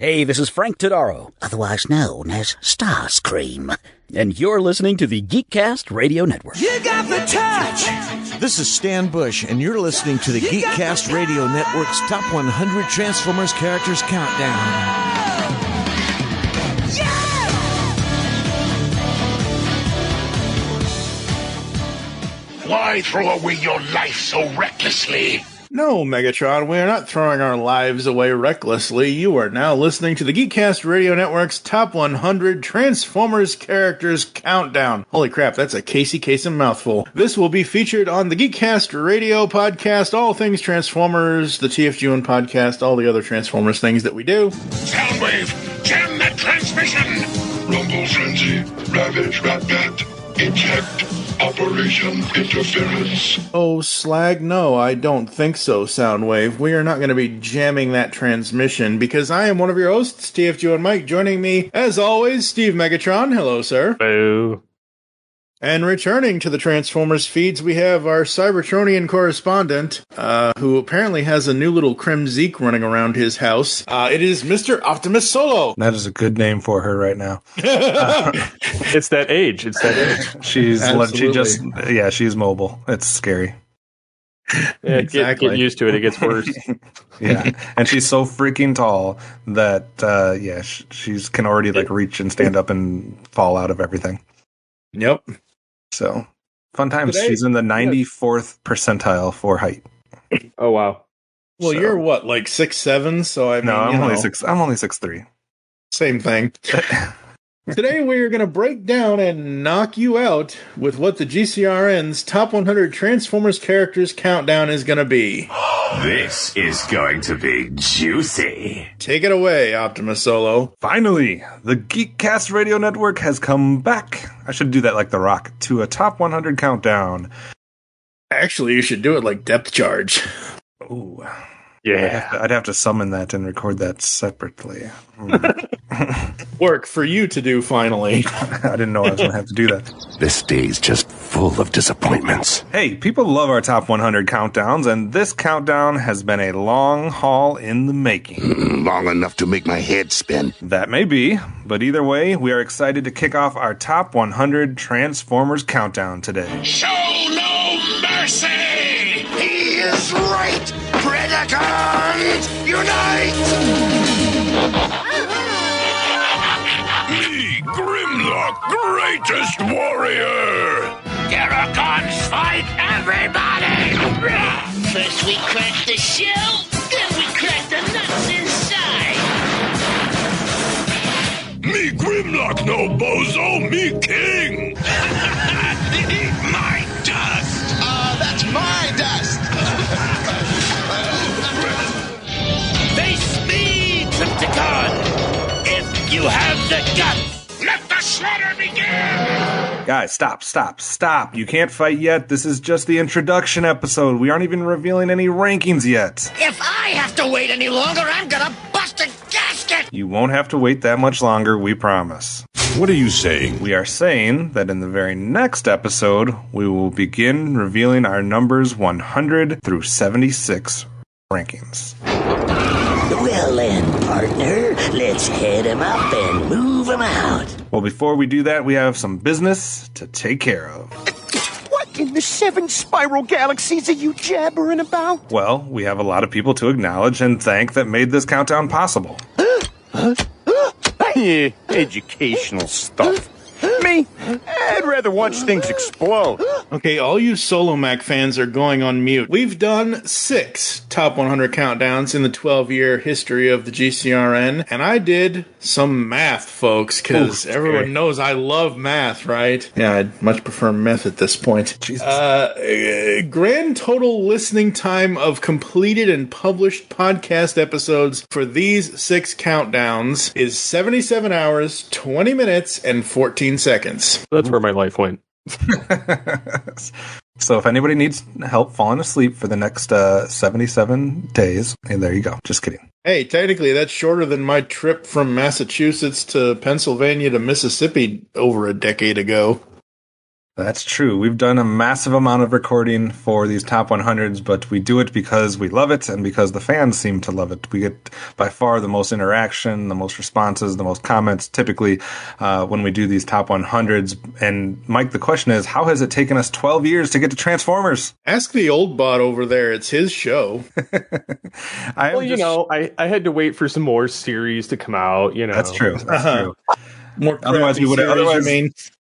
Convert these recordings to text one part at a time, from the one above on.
Hey, this is Frank Todaro, otherwise known as Starscream. And you're listening to the Geekcast Radio Network. You got the touch! This is Stan Bush, and you're listening to the Geekcast Radio Network's Top 100 Transformers Characters Countdown. Why throw away your life so recklessly? No, Megatron, we are not throwing our lives away recklessly. You are now listening to the Geekcast Radio Network's Top 100 Transformers Characters Countdown. Holy crap, that's a Casey Kasem mouthful. This will be featured on the Geekcast Radio Podcast, all things Transformers, the TFG1 Podcast, all the other Transformers things that we do. Soundwave, jam that transmission! Rumble Frenzy, Ravage Rat-Bat, Eject, Operation Interference. Oh, Slag, no, I don't think so, Soundwave. We are not going to be jamming that transmission because I am one of your hosts, TFG1 Mike. Joining me, as always, Steve Megatron. Hello, sir. Hello. And returning to the Transformers feeds, we have our Cybertronian correspondent, who apparently has a new little Kremzeek running around his house. It is Mr. Optimus Solo. That is a good name for her right now. It's that age. She's she's mobile. It's scary. Yeah, Exactly. get used to it. It gets worse. Yeah, and she's so freaking tall that she can already reach and stand up and fall out of everything. Yep. So, fun times. Today, she's in the 94th percentile for height. Oh, wow. Well, you're what, like 6'7"? So I'm only 6'3". Same thing. Today we are going to break down and knock you out with what the GCRN's Top 100 Transformers Characters Countdown is going to be. This is going to be juicy. Take it away, Optimus Solo. Finally, the Geekcast Radio Network has come back. I should do that like The Rock, to a Top 100 countdown. Actually, you should do it like Depth Charge. Ooh. Yeah. I'd have to summon that and record that separately. Work for you to do, finally. I didn't know I was going to have to do that. This day's just full of disappointments. Hey, people love our Top 100 countdowns, and this countdown has been a long haul in the making. Long enough to make my head spin. That may be, but either way, we are excited to kick off our Top 100 Transformers countdown today. Show no mercy! He is right! Predacons, unite! Me, Grimlock, greatest warrior! Garacons, fight everybody! First we crack the shell, then we crack the nuts inside. Me, Grimlock, no bozo, me king! My dust! That's my dust! Face me, Trypticon, if you have the guts. Let the slaughter begin! Guys, stop. You can't fight yet. This is just the introduction episode. We aren't even revealing any rankings yet. If I have to wait any longer, I'm gonna bust a gasket. You won't have to wait that much longer, we promise. What are you saying? We are saying that in the very next episode, we will begin revealing our numbers 100 through 76 rankings. Well then, partner, let's head him up and move him out. Well, before we do that, we have some business to take care of. What in the 7 spiral galaxies are you jabbering about? Well, we have a lot of people to acknowledge and thank that made this countdown possible. Yeah, educational stuff. Me, I'd rather watch things explode. Okay, all you Solo Mac fans are going on mute. We've done 6 Top 100 countdowns in the 12-year history of the GCRN, and I did some math, folks, because everyone knows I love math, right? Yeah, I'd much prefer meth at this point. Jesus. Grand total listening time of completed and published podcast episodes for these 6 countdowns is 77 hours, 20 minutes, and 14 seconds. That's where my life went. So if anybody needs help falling asleep for the next 77 days, hey, there you go. Just kidding. Hey, technically that's shorter than my trip from Massachusetts to Pennsylvania to Mississippi over a decade ago. That's true. We've done a massive amount of recording for these top 100s, but we do it because we love it and because the fans seem to love it. We get by far the most interaction, the most responses, the most comments typically when we do these top 100s. And Mike, the question is, how has it taken us 12 years to get to Transformers? Ask the old bot over there. It's his show. I had to wait for some more series to come out. That's true. That's true. More otherwise, we would have. Otherwise,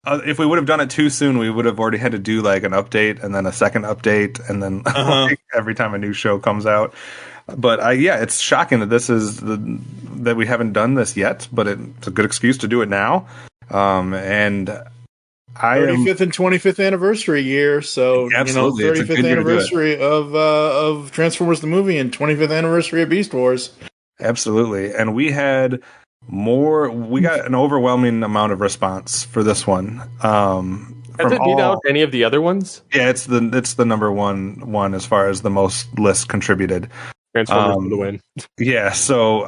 if we would have done it too soon, we would have already had to do like an update and then a second update and then every time a new show comes out. But it's shocking that that we haven't done this yet. But it's a good excuse to do it now. And 35th and 25th anniversary year, so absolutely. 35th anniversary of Transformers the movie and 25th anniversary of Beast Wars. Absolutely, and we had. We got an overwhelming amount of response for this one. Has it beat out any of the other ones? Yeah, it's the number one as far as the most lists contributed. Transformers for the win. Yeah, so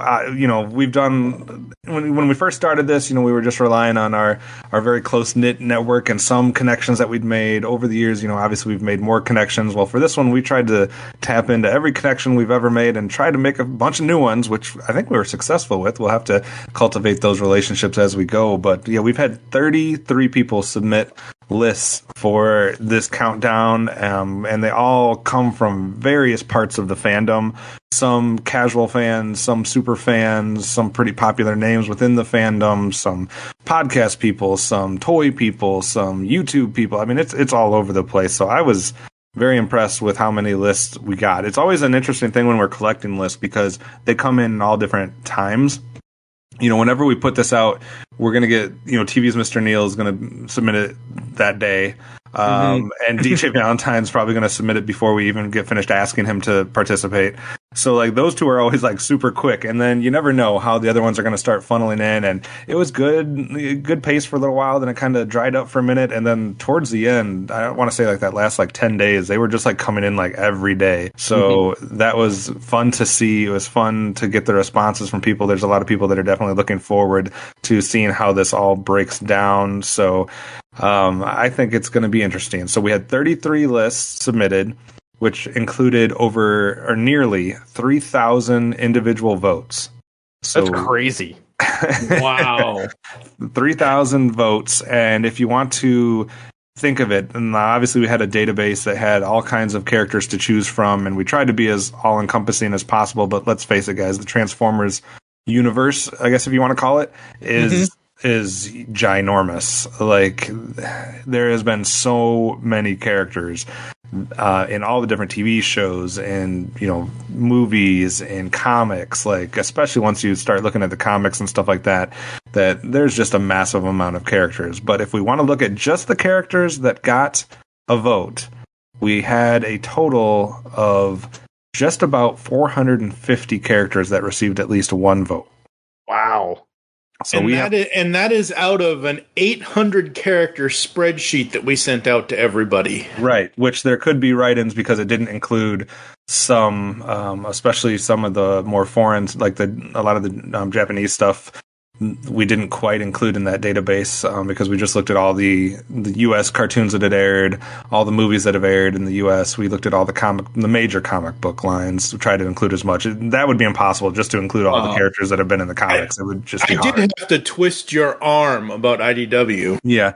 we've done when we first started this, we were just relying on our very close knit network and some connections that we'd made over the years. Obviously we've made more connections. Well, for this one, we tried to tap into every connection we've ever made and try to make a bunch of new ones, which I think we were successful with. We'll have to cultivate those relationships as we go. But yeah, we've had 33 people submit lists for this countdown, and they all come from various parts of the fandom. Some casual fans, some super fans, some pretty popular names within the fandom, some podcast people, some toy people, some YouTube people. I mean, it's all over the place. So I was very impressed with how many lists we got. It's always an interesting thing when we're collecting lists because they come in all different times. Whenever we put this out, we're going to get, TV's Mr. Neil is going to submit it that day. And DJ Valentine's probably going to submit it before we even get finished asking him to participate. So like those two are always like super quick, and then you never know how the other ones are going to start funneling in. And it was good pace for a little while, then it kind of dried up for a minute, and then towards the end, I want to say like that last like 10 days, they were just like coming in like every day. So that was fun to see. It was fun to get the responses from people. There's a lot of people that are definitely looking forward to seeing how this all breaks down. So I think it's going to be interesting. So we had 33 lists submitted, which included nearly 3,000 individual votes. So, that's crazy. Wow. 3,000 votes. And if you want to think of it, and obviously we had a database that had all kinds of characters to choose from, and we tried to be as all-encompassing as possible, but let's face it, guys, the Transformers universe, I guess if you want to call it, is ginormous. Like, there has been so many characters in all the different TV shows and movies and comics, like especially once you start looking at the comics and stuff like that there's just a massive amount of characters. But if we want to look at just the characters that got a vote, we had a total of just about 450 characters that received at least one vote. Wow. So that is out of an 800 character spreadsheet that we sent out to everybody. Right, which there could be write-ins because it didn't include some, especially some of the more foreign, like a lot of the Japanese stuff. We didn't quite include in that database because we just looked at all the U.S. cartoons that had aired, all the movies that have aired in the U.S. We looked at all the major comic book lines to try to include as much. That would be impossible just to include all the characters that have been in the comics. It would just be hard. I did have to twist your arm about IDW. Yeah.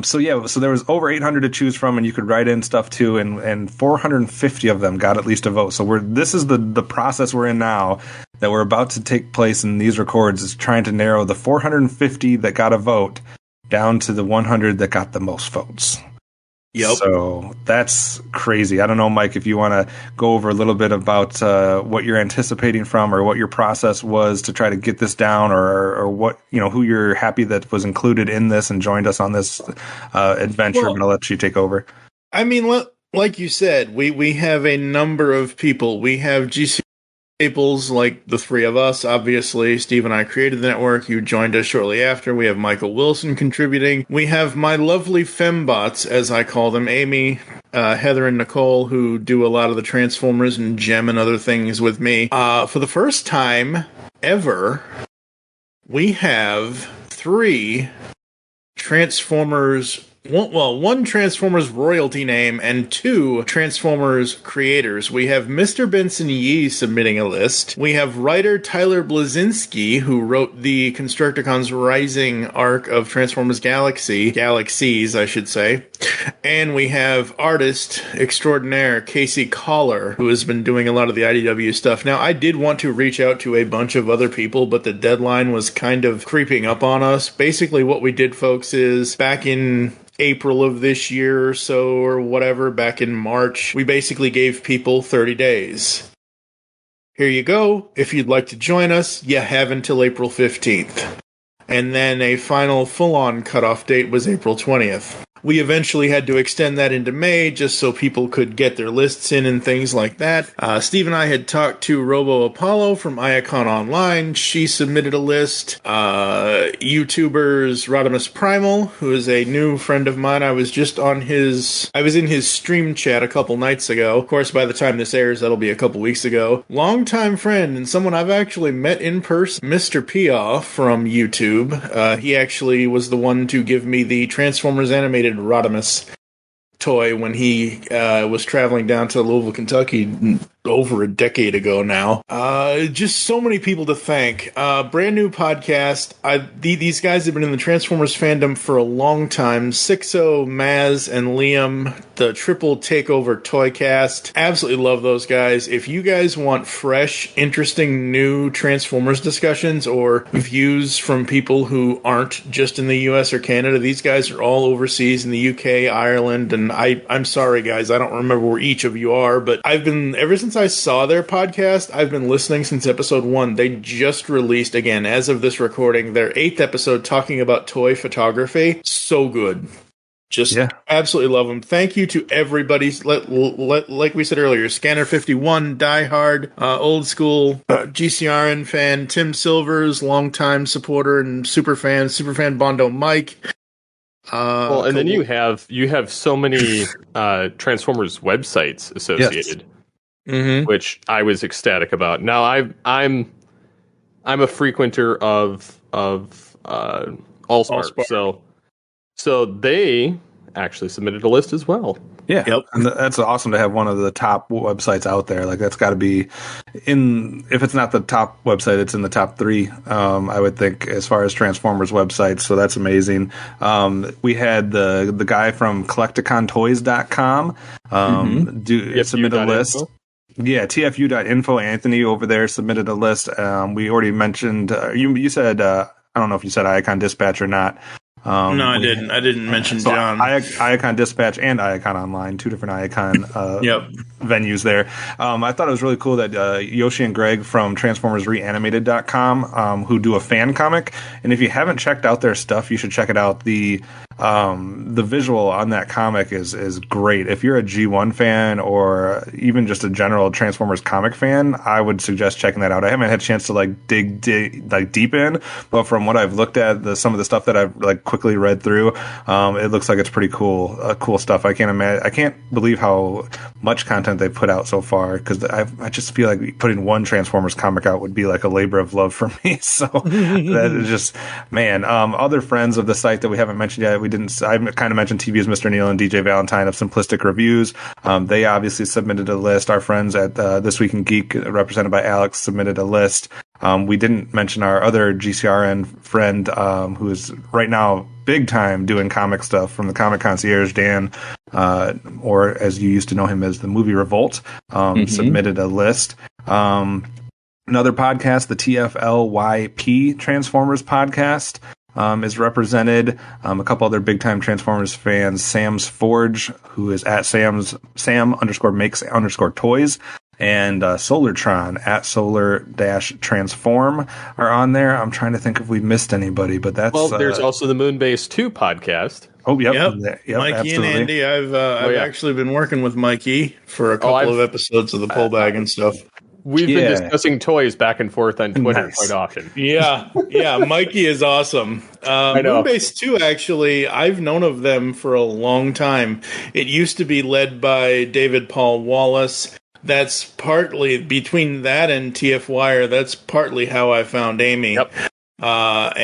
So there was over 800 to choose from, and you could write in stuff too, and 450 of them got at least a vote. So this is the process we're in now, that we're about to take place in these records, is trying to narrow the 450 that got a vote down to the 100 that got the most votes. Yep. So that's crazy. I don't know, Mike, if you want to go over a little bit about what you're anticipating from, or what your process was to try to get this down, or what, who you're happy that was included in this and joined us on this adventure. I'm going to let you take over. I mean, like you said, we have a number of people. We have GCRN staples, like the three of us, obviously. Steve and I created the network. You joined us shortly after. We have Michael Wilson contributing. We have my lovely fembots, as I call them, Amy, Heather, and Nicole, who do a lot of the Transformers and Gem and other things with me. For the first time ever, we have 3 Transformers one Transformers royalty name and 2 Transformers creators. We have Mr. Benson Yee submitting a list. We have writer Tyler Blazinski, who wrote the Constructicons Rising arc of Transformers Galaxies, I should say. And we have artist extraordinaire Casey Collar, who has been doing a lot of the IDW stuff. Now, I did want to reach out to a bunch of other people, but the deadline was kind of creeping up on us. Basically, what we did, folks, is back in April of this year or so, or whatever, back in March, we basically gave people 30 days. Here you go. If you'd like to join us, you have until April 15th. And then a final full-on cutoff date was April 20th. We eventually had to extend that into May just so people could get their lists in and things like that. Steve and I had talked to Robo Apollo from Iacon Online. She submitted a list. YouTubers Rodimus Primal, who is a new friend of mine. I was in his stream chat a couple nights ago. Of course, by the time this airs, that'll be a couple weeks ago. Longtime friend and someone I've actually met in person, Mr. Pia from YouTube. He actually was the one to give me the Transformers animated Rodimus toy when he was traveling down to Louisville, Kentucky over a decade ago now. Just so many people to thank. Brand new podcast. These guys have been in the Transformers fandom for a long time. Sixo, Maz, and Liam, the triple takeover toy cast. Absolutely love those guys. If you guys want fresh, interesting, new Transformers discussions or views from people who aren't just in the US or Canada, these guys are all overseas in the UK, Ireland, and I'm sorry guys, I don't remember where each of you are, but I've been, ever since I saw their podcast, I've been listening since episode 1. They just released, again, as of this recording, their 8th episode talking about toy photography. So good. Just absolutely love them. Thank you to everybody. Like we said earlier, Scanner 51, diehard, old school GCRN fan, Tim Silvers, longtime supporter and superfan Bondo Mike. Well, and then you have so many Transformers websites associated, which I was ecstatic about. Now I'm a frequenter of Allspark, so they actually submitted a list as well. Yeah, and that's awesome to have one of the top websites out there. Like that's got to be if it's not the top website, it's in the top 3. I would think as far as Transformers websites. So that's amazing. We had the guy from CollecticonToys.com submit a list. Info? Yeah, TFU.info. Anthony over there submitted a list. We already mentioned. You said I don't know if you said Iacon Dispatch or not. No, I didn't. I didn't mention John. Iacon Dispatch and Iacon Online, 2 different Iacon venues there. I thought it was really cool that Yoshi and Greg from TransformersReanimated.com, who do a fan comic. And if you haven't checked out their stuff, you should check it out. The visual on that comic is great. If you're a G1 fan or even just a general Transformers comic fan, I would suggest checking that out. I haven't had a chance to dig deep in, but from what I've looked at, some of the stuff that I've quickly read through, it looks like it's pretty cool stuff. I can't believe how much content they've put out so far, because I just feel like putting one Transformers comic out would be like a labor of love for me. So that is just, man. Other friends of the site that we haven't mentioned yet, I kind of mentioned TV's Mr. Neil and DJ Valentine of Simplistic Reviews. They obviously submitted a list. Our friends at This Week in Geek, represented by Alex, submitted a list. We didn't mention our other GCRN friend, who is right now big time doing comic stuff from the Comic Concierge, Dan, or as you used to know him as the Movie Revolt, submitted a list. Another podcast, the TFLYP Transformers podcast, is represented. A couple other big time Transformers fans, Sam's Forge, who is at Sam_makes_toys, and Solartron at Solar-Transform are on there. I'm trying to think if we missed anybody, but that's... Well, there's also the Moonbase 2 podcast. Oh, yep. Mikey absolutely. and Andy. I've actually been working with Mikey for a couple of episodes of the pull bag and stuff. We've been discussing toys back and forth on Twitter quite often. Yeah, Mikey is awesome. Moonbase 2, actually, I've known of them for a long time. It used to be led by David Paul Wallace. That's partly, between that and TF Wire, that's partly how I found Amy. Yep. I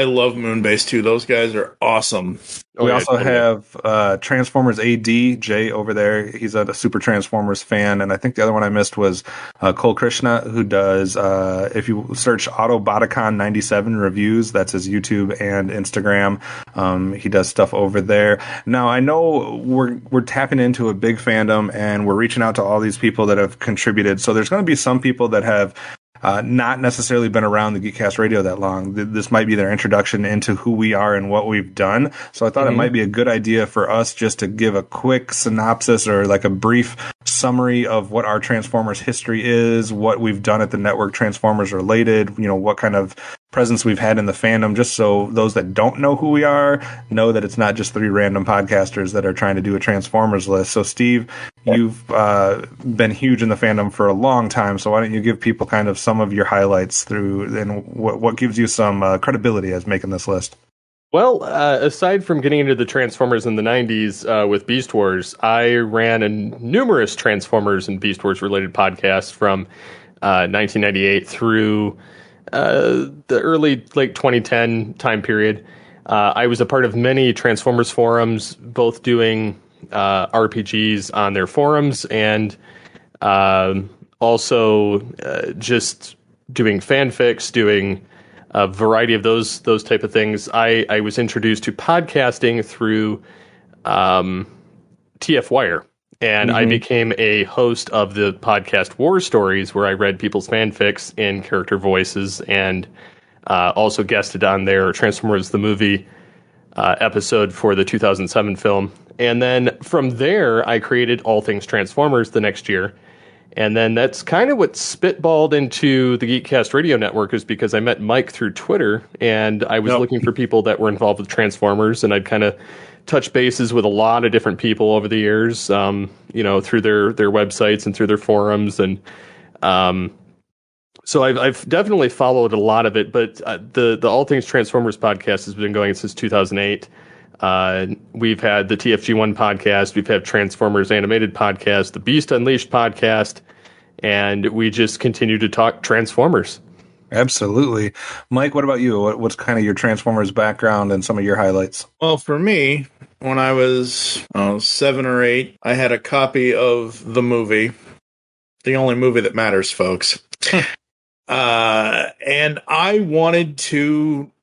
love Moonbase too. Those guys are awesome. We also have Transformers AD, Jay over there. He's a super Transformers fan. And I think the other one I missed was Cole Krishna, who does, if you search Autoboticon97 reviews, that's his YouTube and Instagram. He does stuff over there. Now, I know we're tapping into a big fandom and we're reaching out to all these people that have contributed. So there's going to be some people that have not necessarily been around the Geekcast Radio that long. This might be their introduction into who we are and what we've done. So I thought it might be a good idea for us just to give a quick synopsis or like a brief summary of what our Transformers history is, what we've done at the network Transformers related, what kind of presence we've had in the fandom, just so those that don't know who we are know that it's not just three random podcasters that are trying to do a Transformers list. So Steve, you've been huge in the fandom for a long time, so why don't you give people kind of some of your highlights through and what gives you some credibility as making this list? Well, aside from getting into the Transformers in the 90s with Beast Wars, I ran numerous Transformers and Beast Wars related podcasts from 1998 through the late 2010 time period. I was a part of many Transformers forums, both doing RPGs on their forums and also just doing fanfics, doing a variety of those type of things. I was introduced to podcasting through TF Wire, and I became a host of the podcast War Stories, where I read people's fanfics in character voices, and also guested on their Transformers the Movie episode for the 2007 film. And then from there, I created All Things Transformers the next year. And then that's kind of what spitballed into the Geekcast Radio Network, is because I met Mike through Twitter, and I was looking for people that were involved with Transformers, and I'd kind of touch bases with a lot of different people over the years, through their websites and through their forums. And so I've definitely followed a lot of it, but the All Things Transformers podcast has been going since 2008. We've had the TFG1 podcast, we've had Transformers Animated podcast, the Beast Unleashed podcast, and we just continue to talk Transformers. Absolutely. Mike, what about you? What's kind of your Transformers background and some of your highlights? Well, for me, when I was 7 or 8, I had a copy of the movie, the only movie that matters, folks. And I wanted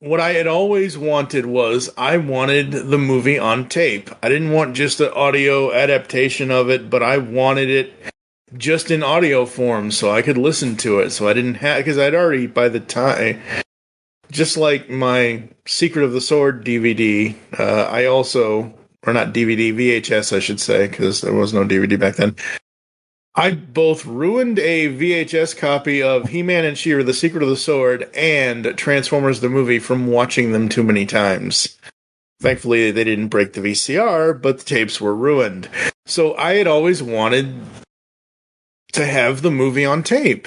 what I had always wanted was I wanted the movie on tape. I didn't want just an audio adaptation of it, but I wanted it just in audio form so I could listen to it. So I didn't have, because I'd already, by the time, just like my Secret of the Sword DVD, I also, or not DVD, VHS, I should say, because there was no DVD back then. I both ruined a VHS copy of He-Man and She-Ra, The Secret of the Sword, and Transformers the Movie from watching them too many times. Thankfully, they didn't break the VCR, but the tapes were ruined. So I had always wanted to have the movie on tape.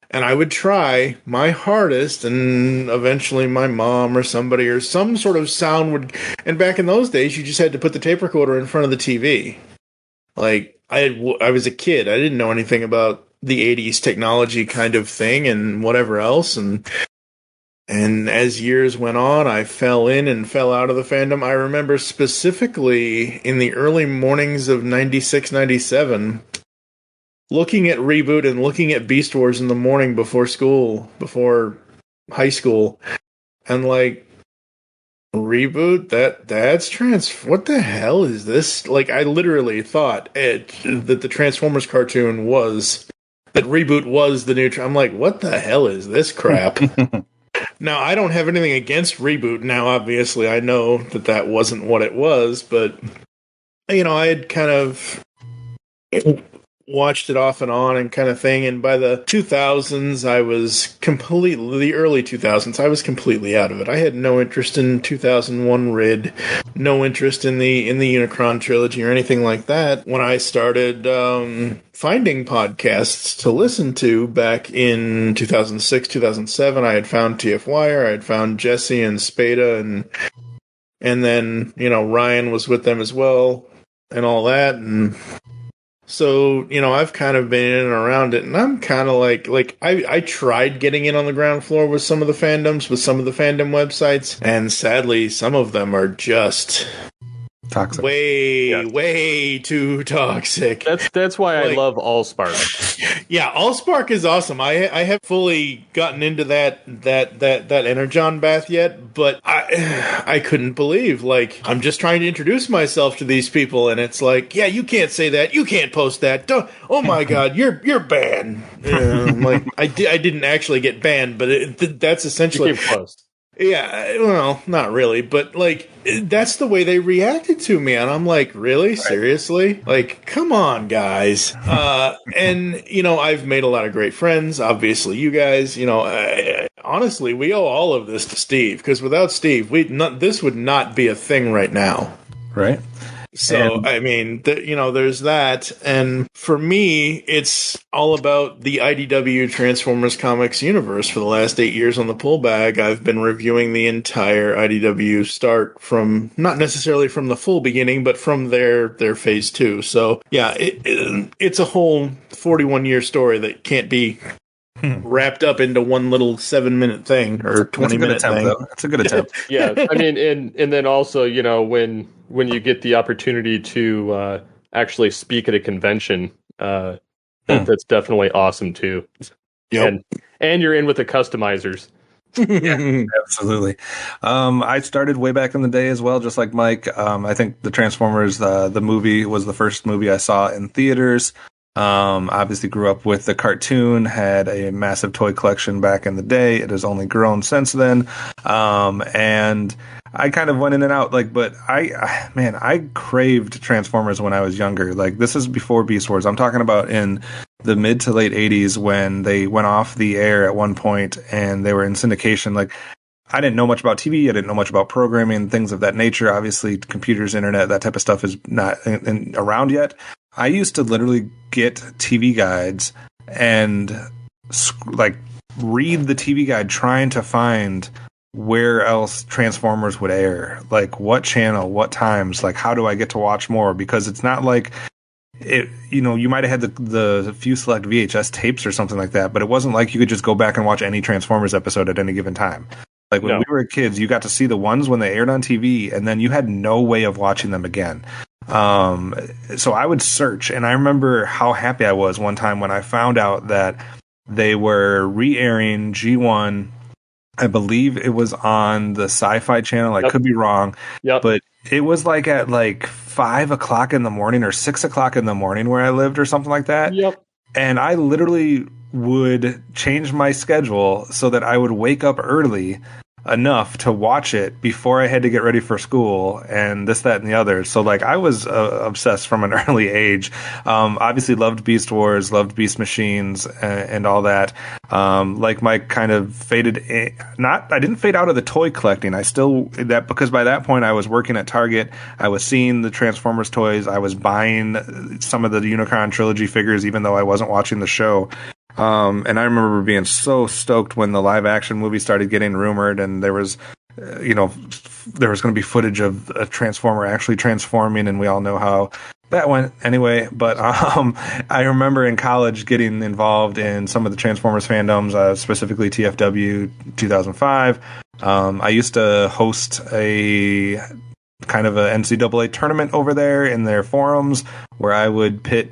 And I would try my hardest, and eventually my mom or somebody or some sort of sound would... And back in those days, you just had to put the tape recorder in front of the TV. Like, I was a kid. I didn't know anything about the 80s technology kind of thing and whatever else. And as years went on, I fell in and fell out of the fandom. I remember specifically in the early mornings of 96, 97, looking at Reboot and looking at Beast Wars in the morning before high school. And like, Reboot? That's what the hell is this? Like, I literally thought that the Transformers cartoon was, that Reboot was the new, I'm like, what the hell is this crap? Now, I don't have anything against Reboot. Now, obviously, I know that wasn't what it was, but, I had kind of watched it off and on and kind of thing, and by the 2000s, the early 2000s, I was completely out of it. I had no interest in 2001 Rid, no interest in the Unicron trilogy or anything like that. When I started finding podcasts to listen to back in 2006, 2007, I had found TF Wire, I had found Jesse and Spada, and then, Ryan was with them as well, and all that, and So, I've kind of been in and around it, and I'm kind of like I tried getting in on the ground floor with some of the fandoms, with some of the fandom websites, and sadly, some of them are just toxic. Way too toxic. That's why I love Allspark. Yeah, Allspark is awesome. I haven't fully gotten into that Energon bath yet, but I couldn't believe, I'm just trying to introduce myself to these people, and it's like, yeah, you can't say that, you can't post that. Oh my God, you're banned. I didn't actually get banned, but that's essentially. You came close. Yeah, well, not really, but that's the way they reacted to me, and I'm like, really? Seriously? Come on, guys. And I've made a lot of great friends. Obviously, you guys. Honestly, we owe all of this to Steve, because without Steve, this would not be a thing right now. Right. So, there's that. And for me, it's all about the IDW Transformers Comics universe. For the last 8 years on the pull bag, I've been reviewing the entire IDW start from, not necessarily from the full beginning, but from their phase 2. So, yeah, it's a whole 41-year story that can't be wrapped up into one little 7-minute thing or 20-minute thing. That's a good attempt. Yeah, and then also, when you get the opportunity to actually speak at a convention, that's definitely awesome too. Yep. And you're in with the customizers. Yeah, absolutely. I started way back in the day as well, just like Mike. I think the Transformers, the movie, was the first movie I saw in theaters. Obviously grew up with the cartoon, had a massive toy collection back in the day. It has only grown since then. And I kind of went in and out, but I craved Transformers when I was younger. This is before Beast Wars. I'm talking about in the mid to late 80s when they went off the air at one point and they were in syndication. I didn't know much about TV. I didn't know much about programming, things of that nature. Obviously, computers, internet, that type of stuff is not around yet. I used to literally get TV guides and read the TV guide trying to find where else Transformers would air, what channel, what times, how do I get to watch more? Because it's not like it, you might have had the few select VHS tapes or something like that, but it wasn't like you could just go back and watch any Transformers episode at any given time. When we were kids, you got to see the ones when they aired on TV, and then you had no way of watching them again. So I would search, and I remember how happy I was one time when I found out that they were re-airing G1. I believe it was on the Sci-Fi Channel. I could be wrong, but it was at 5 o'clock in the morning or 6 o'clock in the morning where I lived or something like that. Yep. And I literally would change my schedule so that I would wake up early enough to watch it before I had to get ready for school and this, that, and the other. So I was obsessed from an early age. Obviously loved Beast Wars, loved Beast Machines and all that. Like Mike kind of faded in, I didn't fade out of the toy collecting. Because by that point I was working at Target. I was seeing the Transformers toys. I was buying some of the Unicron trilogy figures, even though I wasn't watching the show. And I remember being so stoked when the live action movie started getting rumored, and there was, there was going to be footage of a Transformer actually transforming, and we all know how that went anyway. But I remember in college getting involved in some of the Transformers fandoms, specifically TFW 2005. I used to host a kind of a NCAA tournament over there in their forums where I would pit,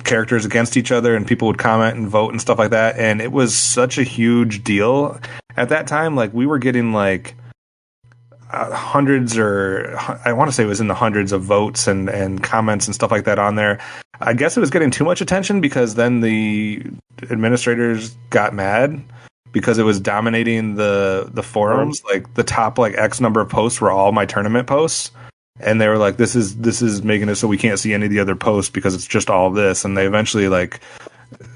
characters against each other, and people would comment and vote and stuff like that. And it was such a huge deal at that time. We were getting hundreds, or I want to say it was in the hundreds of votes and comments and stuff like that on there. I guess it was getting too much attention because then the administrators got mad because it was dominating the forums. The top X number of posts were all my tournament posts. And they were like, this is making it so we can't see any of the other posts because it's just all this. And they eventually,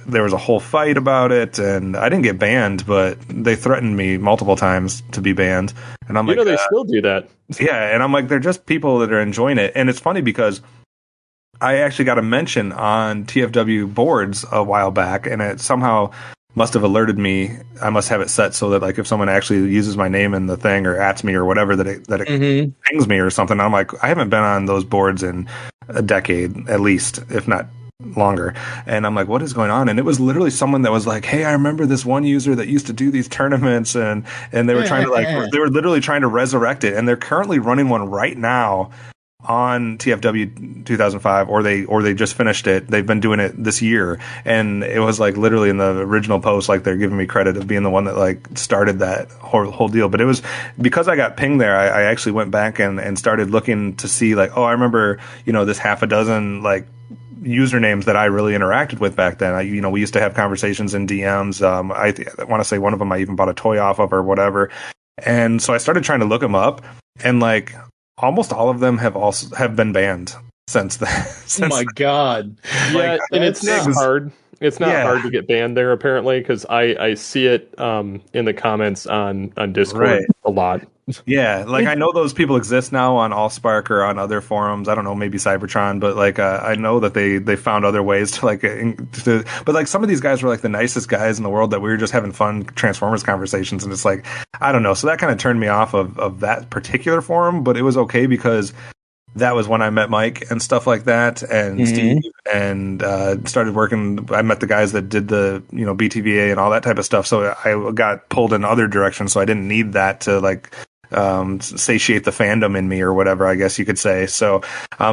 there was a whole fight about it, and I didn't get banned, but they threatened me multiple times to be banned. And I'm they still do that. Yeah, and I'm like, they're just people that are enjoying it. And it's funny because I actually got a mention on TFW boards a while back, and it somehow must have alerted me. I must have it set so that if someone actually uses my name in the thing or ats me or whatever, that it pings me or something. I'm like, I haven't been on those boards in a decade at least, if not longer. And I'm like, what is going on? And it was literally someone that was like, hey, I remember this one user that used to do these tournaments, and they were trying to they were literally trying to resurrect it, and they're currently running one right now on TFW 2005, or they just finished it. They've been doing it this year, and it was like literally in the original post, like they're giving me credit of being the one that like started that whole deal. But it was because I got pinged there. I actually went back and started looking to see like, oh, I remember this half a dozen like usernames that I really interacted with back then. We used to have conversations in DMs. I want to say one of them I even bought a toy off of or whatever. And so I started trying to look them up, and like almost all of them have been banned since then. Oh my god! Yeah, and it's not hard. It's not hard to get banned there apparently, because I see it in the comments on Discord a lot. Yeah, like I know those people exist now on Allspark or on other forums. I don't know, maybe Cybertron, but like I know that they found other ways to like but like some of these guys were like the nicest guys in the world that we were just having fun Transformers conversations, and it's like I don't know. So that kind of turned me off of that particular forum, but it was okay because that was when I met Mike and stuff like that, and Steve, and started working. I met the guys that did the BTVA and all that type of stuff. So I got pulled in other directions. So I didn't need that to like satiate the fandom in me or whatever, I guess you could say. So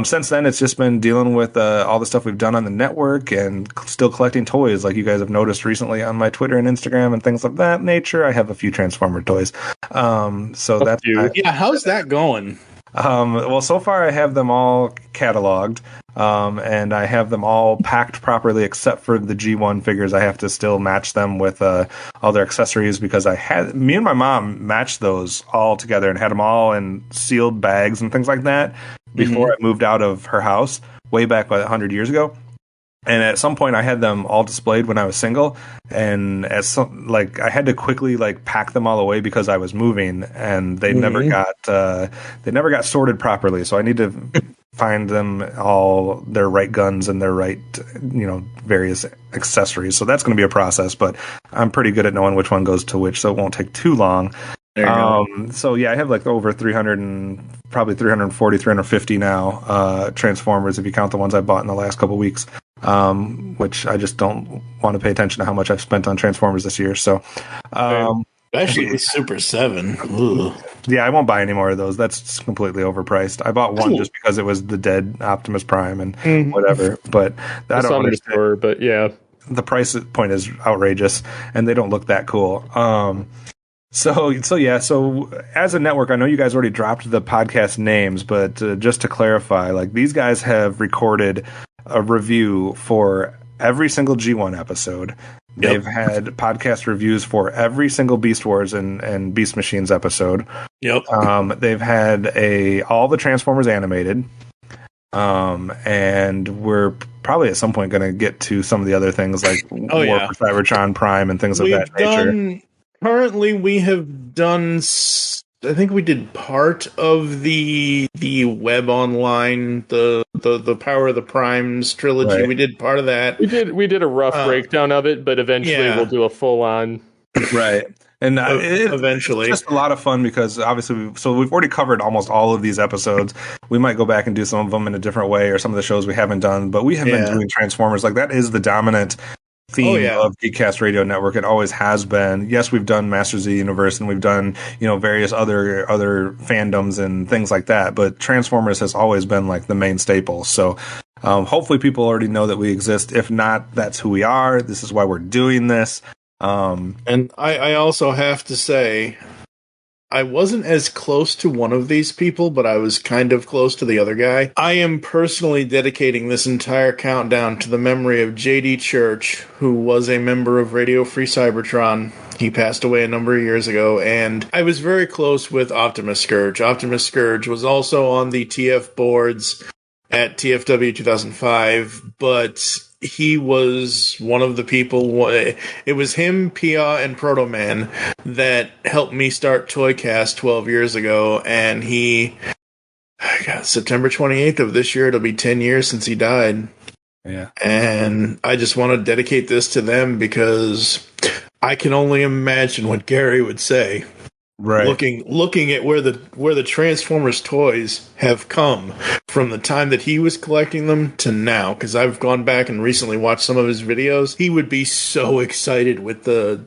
since then, it's just been dealing with all the stuff we've done on the network and still collecting toys, like you guys have noticed recently on my Twitter and Instagram and things of that nature. I have a few Transformer toys. So that's how's that going? Well, so far I have them all cataloged, and I have them all packed properly except for the G1 figures. I have to still match them with all their accessories, because me and my mom matched those all together and had them all in sealed bags and things like that before I moved out of her house way back 100 years ago. And at some point, I had them all displayed when I was single, and I had to quickly like pack them all away because I was moving, and they never got sorted properly. So I need to find them all their right guns and their right various accessories. So that's going to be a process, but I'm pretty good at knowing which one goes to which, so it won't take too long. So yeah, I have like over 300 and probably 340, 350 now Transformers if you count the ones I bought in the last couple weeks. Which I just don't want to pay attention to how much I've spent on Transformers this year. So, especially the Super 7. Ugh. Yeah, I won't buy any more of those. That's completely overpriced. I bought one just because it was the dead Optimus Prime and whatever. But I don't understand. But yeah, the price point is outrageous, and they don't look that cool. So as a network, I know you guys already dropped the podcast names, but just to clarify, like these guys have recorded a review for every single G1 episode. Yep. They've had podcast reviews for every single Beast Wars and Beast Machines episode. Yep. They've had all the Transformers animated. And we're probably at some point going to get to some of the other things like War for Cybertron Prime and things of that nature. Currently, we have done. I think we did part of the web online, the Power of the Primes trilogy. Right. We did part of that. We did a rough breakdown of it, but eventually we'll do a full on. Right. And eventually, it's just a lot of fun because obviously we've already covered almost all of these episodes. We might go back and do some of them in a different way, or some of the shows we haven't done. But we have been doing Transformers. Like that is the dominant theme of Geekcast Radio Network. It always has been. Yes, we've done Masters of the Universe and we've done various other fandoms and things like that. But Transformers has always been like the main staple. So hopefully people already know that we exist. If not, that's who we are. This is why we're doing this. And I also have to say, I wasn't as close to one of these people, but I was kind of close to the other guy. I am personally dedicating this entire countdown to the memory of J.D. Church, who was a member of Radio Free Cybertron. He passed away a number of years ago, and I was very close with Optimus Scourge. Optimus Scourge was also on the TF boards at TFW 2005, but he was one of the people. It was him, Pia, and Proto Man that helped me start Toycast 12 years ago, and September 28th of this year, it'll be 10 years since he died. Yeah. And I just want to dedicate this to them because I can only imagine what Gary would say. Right. Looking at where the Transformers toys have come from the time that he was collecting them to now, because I've gone back and recently watched some of his videos. He would be so excited with the.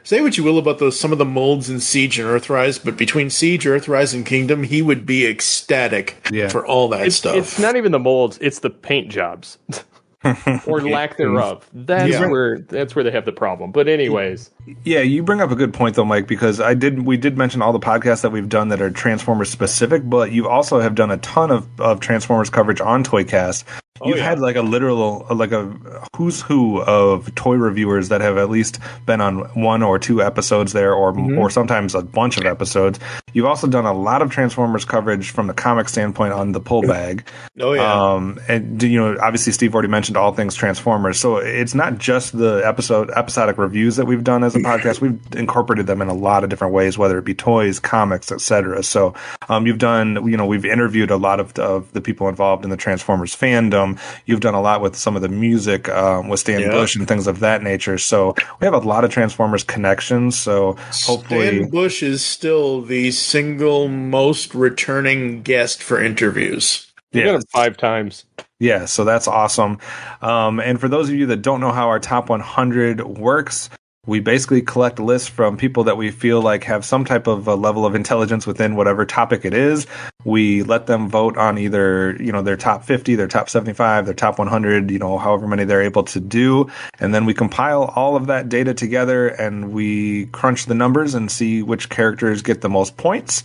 Say what you will about some of the molds in Siege and Earthrise, but between Siege, Earthrise, and Kingdom, he would be ecstatic for all that stuff. It's not even the molds; it's the paint jobs. Or lack thereof. That's where they have the problem. But anyways, you bring up a good point though, Mike, because we did mention all the podcasts that we've done that are Transformers specific, but you also have done a ton of Transformers coverage on Toycast. You've had like a literal who's who of toy reviewers that have at least been on 1 or 2 episodes there, or sometimes a bunch of episodes. You've also done a lot of Transformers coverage from the comic standpoint on the pull bag. Oh yeah. And obviously Steve already mentioned all things Transformers, so it's not just the episodic reviews that we've done as a podcast. We've incorporated them in a lot of different ways, whether it be toys, comics, etc. So you've done, we've interviewed a lot of the people involved in the Transformers fandom. You've done a lot with some of the music with Stan Bush and things of that nature. So we have a lot of Transformers connections. So hopefully, Stan Bush is still the single most returning guest for interviews. You got him 5 times. Yeah, so that's awesome. And for those of you that don't know how our top 100 works, we basically collect lists from people that we feel like have some type of a level of intelligence within whatever topic it is. We let them vote on either, their top 50, their top 75, their top 100, however many they're able to do. And then we compile all of that data together and we crunch the numbers and see which characters get the most points.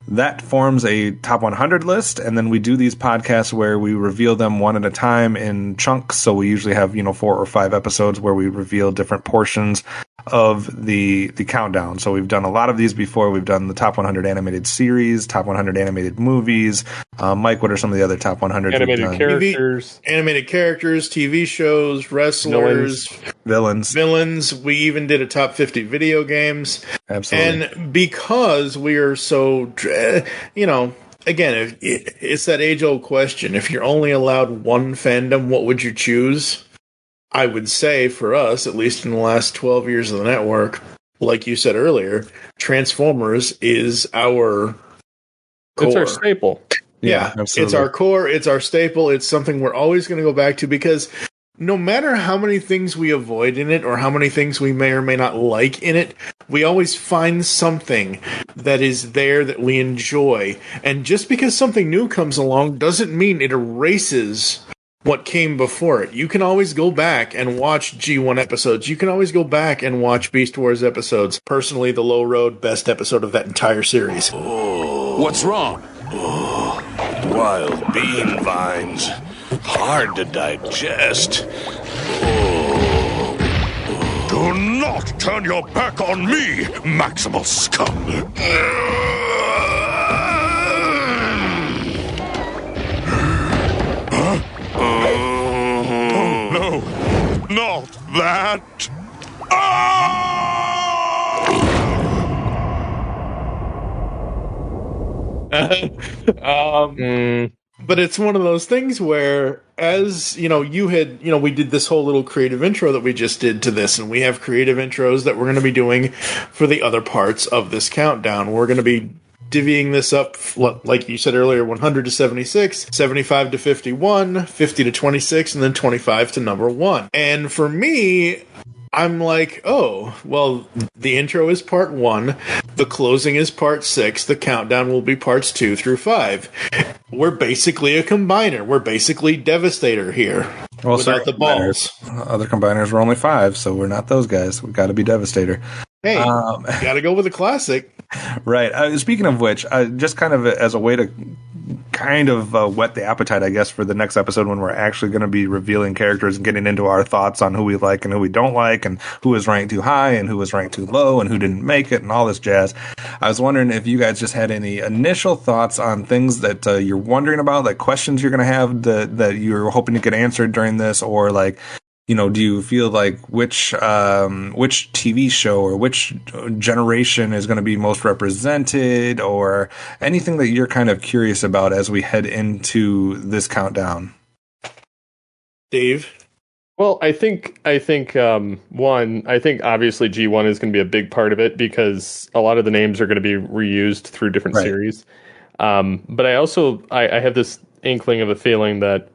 That forms a top 100 list, and then we do these podcasts where we reveal them one at a time in chunks. So we usually have 4 or 5 episodes where we reveal different portions of the countdown. So we've done a lot of these before. We've done the top 100 animated series, top 100 animated movies. Mike, what are some of the other top 100 animated characters? Animated characters, TV shows, wrestlers, villains. We even did a top 50 video games. Absolutely. And because we are so, again, it's that age-old question. If you're only allowed one fandom, what would you choose? I would say for us, at least in the last 12 years of the network, like you said earlier, Transformers is our core. It's our staple. Yeah, it's our core. It's our staple. It's something we're always going to go back to because no matter how many things we avoid in it or how many things we may or may not like in it, we always find something that is there that we enjoy. And just because something new comes along doesn't mean it erases what came before it. You can always go back and watch G1 episodes. You can always go back and watch Beast Wars episodes. Personally, the Low Road, best episode of that entire series. Oh, what's wrong? Oh, wild bean vines. Hard to digest. Oh. Do not turn your back on me, Maximal Scum. Oh, no. Not that. But it's one of those things where, as we did this whole little creative intro that we just did to this, and we have creative intros that we're going to be doing for the other parts of this countdown. We're going to be divvying this up, like you said earlier, 100 to 76, 75 to 51, 50 to 26, and then 25 to number 1. And for me, I'm like, oh, well, the intro is part 1, the closing is part 6, the countdown will be parts 2 through 5. We're basically a combiner. We're basically Devastator here. Well, without the balls. Other combiners were only 5, so we're not those guys. We've got to be Devastator. Hey, gotta go with a classic. Right. Speaking of which, just kind of as a way to kind of whet the appetite, I guess, for the next episode when we're actually going to be revealing characters and getting into our thoughts on who we like and who we don't like and who was ranked too high and who was ranked too low and who didn't make it and all this jazz. I was wondering if you guys just had any initial thoughts on things that you're wondering about, like questions you're going to have that you're hoping to get answered during this, or like, do you feel like which TV show or which generation is going to be most represented, or anything that you're kind of curious about as we head into this countdown? Dave? Well, I think one, I think obviously G1 is going to be a big part of it because a lot of the names are going to be reused through different series. But I have this inkling of a feeling that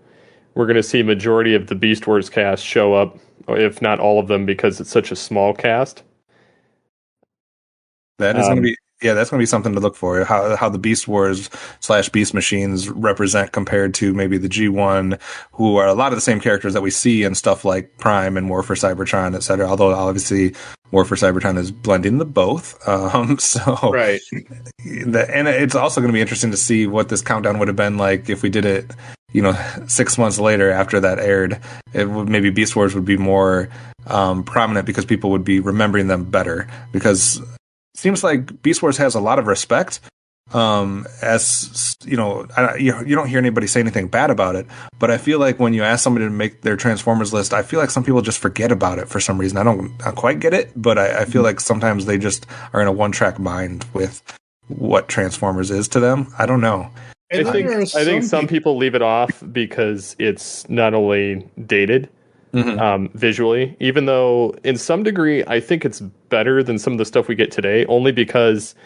we're going to see majority of the Beast Wars cast show up, if not all of them, because it's such a small cast. That is going to be. Yeah, that's going to be something to look for. How the Beast Wars / Beast Machines represent compared to maybe the G1, who are a lot of the same characters that we see in stuff like Prime and War for Cybertron, etc. Although obviously War for Cybertron is blending the both. Right. And it's also going to be interesting to see what this countdown would have been like if we did it, 6 months later after that aired. Maybe Beast Wars would be more prominent because people would be remembering them better because. Seems like Beast Wars has a lot of respect. As you don't hear anybody say anything bad about it. But I feel like when you ask somebody to make their Transformers list, I feel like some people just forget about it for some reason. I don't quite get it, but I feel like sometimes they just are in a one-track mind with what Transformers is to them. I don't know. I think some people leave it off because it's not only dated. Visually, even though in some degree I think it's better than some of the stuff we get today, only because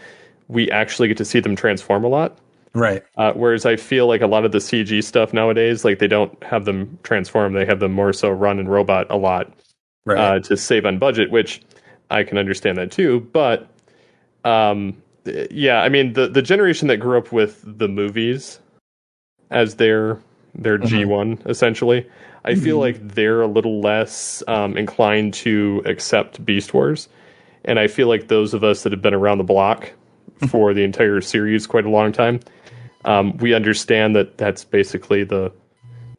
we actually get to see them transform a lot. Right. Whereas I feel like a lot of the CG stuff nowadays, like they don't have them transform, they have them more so run and robot a lot to save on budget, which I can understand that too. But yeah, I mean the generation that grew up with the movies as their G1 essentially. I feel like they're a little less inclined to accept Beast Wars. And I feel like those of us that have been around the block for the entire series quite a long time, we understand that that's basically the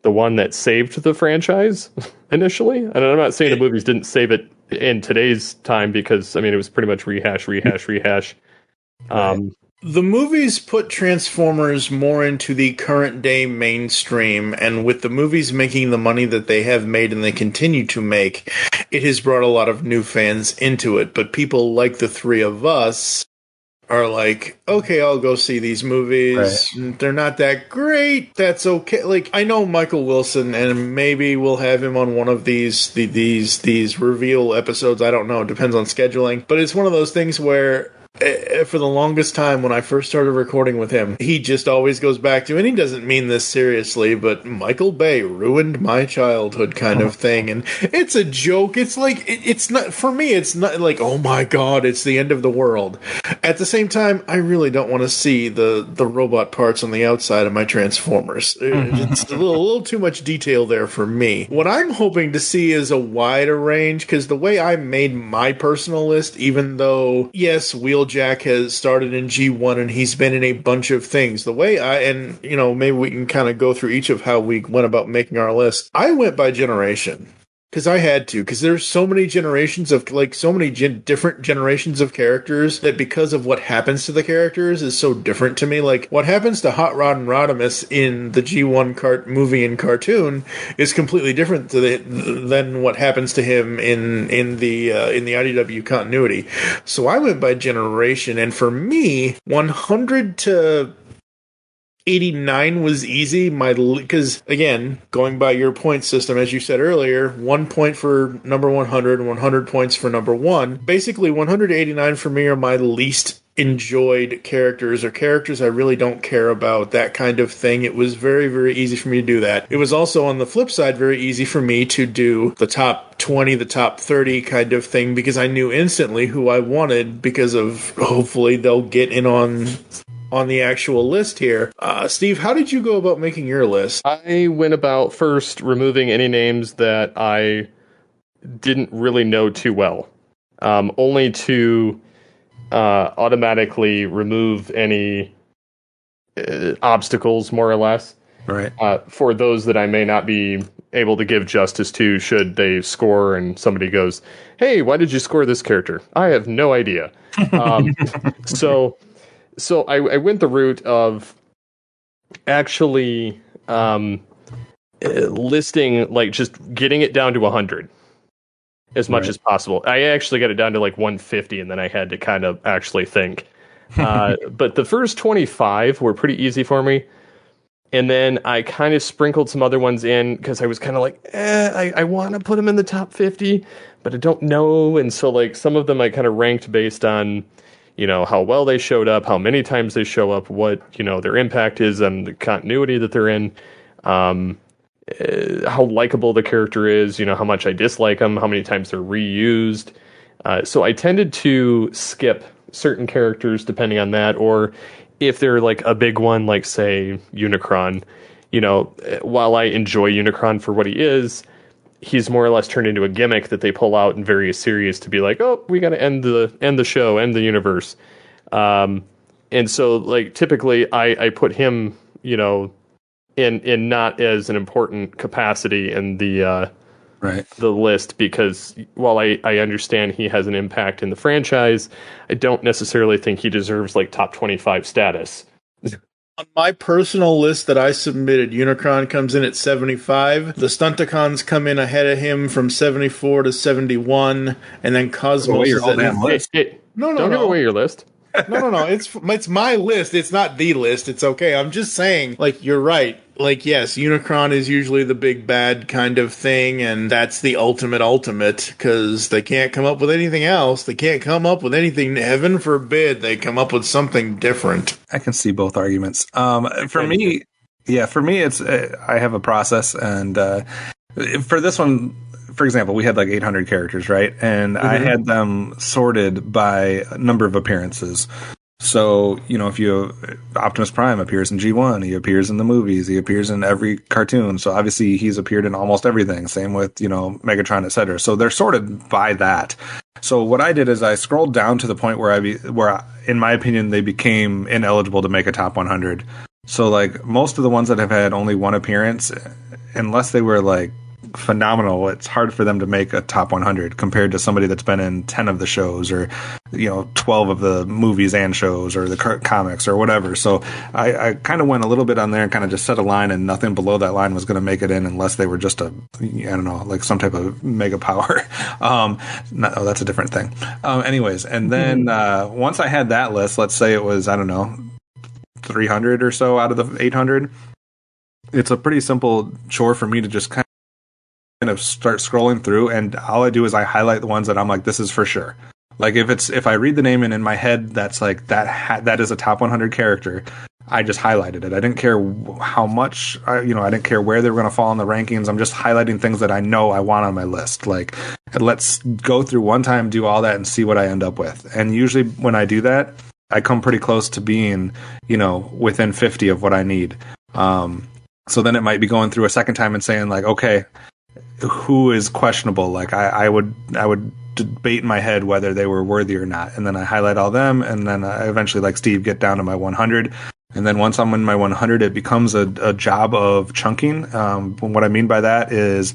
one that saved the franchise initially. And I'm not saying the movies didn't save it in today's time because, I mean, it was pretty much rehash. The movies put Transformers more into the current day mainstream, and with the movies making the money that they have made and they continue to make, it has brought a lot of new fans into it. But people like the three of us are like, okay, I'll go see these movies. Right. They're not that great. That's okay. Like, I know Michael Wilson, and maybe we'll have him on one of these reveal episodes. I don't know. It depends on scheduling. But it's one of those things where for the longest time when I first started recording with him, he just always goes back to, and he doesn't mean this seriously, but Michael Bay ruined my childhood kind of thing. And it's a joke. It's like, it's not, for me, it's not like, oh my God, it's the end of the world. At the same time, I really don't want to see the robot parts on the outside of my Transformers. It's a little too much detail there for me. What I'm hoping to see is a wider range, because the way I made my personal list, even though, yes, Wheeljack has started in G1 and he's been in a bunch of things. The way maybe we can kind of go through each of how we went about making our list. I went by generation. Because I had to, because there's so many generations of, different generations of characters that because of what happens to the characters is so different to me. Like, what happens to Hot Rod and Rodimus in the G1 movie and cartoon is completely different than what happens to him in the IDW continuity. So I went by generation, and for me, 100 to 89 was easy, because, again, going by your point system, as you said earlier, 1 point for number 100 and 100 points for number 1. Basically, 189 for me are my least enjoyed characters, or characters I really don't care about, that kind of thing. It was very, very easy for me to do that. It was also, on the flip side, very easy for me to do the top 20, the top 30 kind of thing, because I knew instantly who I wanted, because of, hopefully, they'll get in on the actual list here. Steve, how did you go about making your list? I went about first removing any names that I didn't really know too well, only to automatically remove any obstacles, more or less, right? For those that I may not be able to give justice to should they score and somebody goes, hey, why did you score this character? I have no idea. So I went the route of actually listing, like, just getting it down to 100 as much as possible. I actually got it down to like 150, and then I had to kind of actually think. But the first 25 were pretty easy for me. And then I kind of sprinkled some other ones in because I was kind of like, I want to put them in the top 50, but I don't know. And so like some of them I kind of ranked based on, how well they showed up, how many times they show up, what, their impact is and the continuity that they're in, how likable the character is, how much I dislike them, how many times they're reused. So I tended to skip certain characters depending on that, or if they're like a big one, like say Unicron, while I enjoy Unicron for what he is, he's more or less turned into a gimmick that they pull out in various series to be like, oh, we got to end the show, end the universe. And so like typically I put him, in not as an important capacity in the list, because while I understand he has an impact in the franchise, I don't necessarily think he deserves like top 25 status. On my personal list that I submitted, Unicron comes in at 75. The Stunticons come in ahead of him from 74 to 71, and then Cosmos is at list. Don't give away your list. No. It's my list. It's not the list. It's okay. I'm just saying, like, you're right. Like, yes, Unicron is usually the big bad kind of thing, and that's the ultimate, because they can't come up with anything else. They can't come up with anything. Heaven forbid they come up with something different. I can see both arguments. For me, it's I have a process, and for this one, for example, we had like 800 characters, right? And I had them sorted by number of appearances. So, if Optimus Prime appears in G1, he appears in the movies, he appears in every cartoon. So obviously he's appeared in almost everything. Same with, Megatron, etc. So they're sorted by that. So what I did is I scrolled down to the point where in my opinion, they became ineligible to make a top 100. So like most of the ones that have had only one appearance, unless they were like phenomenal, it's hard for them to make a top 100 compared to somebody that's been in 10 of the shows, or 12 of the movies and shows, or the comics, or whatever. So I kind of went a little bit on there and kind of just set a line, and nothing below that line was going to make it in unless they were just like some type of mega power. That's a different thing. Anyways, and then once I had that list, let's say it was 300 or so out of the 800, it's a pretty simple chore for me to just kind of start scrolling through, and all I do is I highlight the ones that I'm like, this is for sure. Like if I read the name and in my head that's like that is a top 100 character, I just highlighted it. I didn't care how much, I didn't care where they were going to fall in the rankings. I'm just highlighting things that I know I want on my list. Like, let's go through one time, do all that, and see what I end up with. And usually when I do that, I come pretty close to being, within 50 of what I need. So then it might be going through a second time and saying like, okay, who is questionable? Like I would debate in my head whether they were worthy or not, and then I highlight all them, and then I eventually, like Steve, get down to my 100. And then once I'm in my 100, it becomes a job of chunking. What I mean by that is,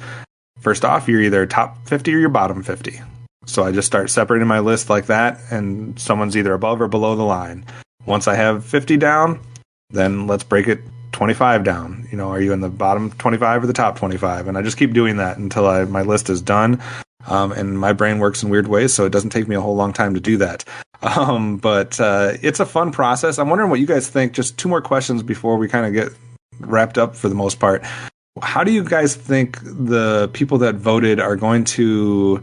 first off, you're either top 50 or you're bottom 50. So I just start separating my list like that, and someone's either above or below the line. Once I have 50 down, then let's break it 25 down. Are you in the bottom 25 or the top 25? And I just keep doing that until my list is done. And my brain works in weird ways, so it doesn't take me a whole long time to do that. But it's a fun process. I'm wondering what you guys think. Just two more questions before we kind of get wrapped up for the most part. How do you guys think the people that voted are going to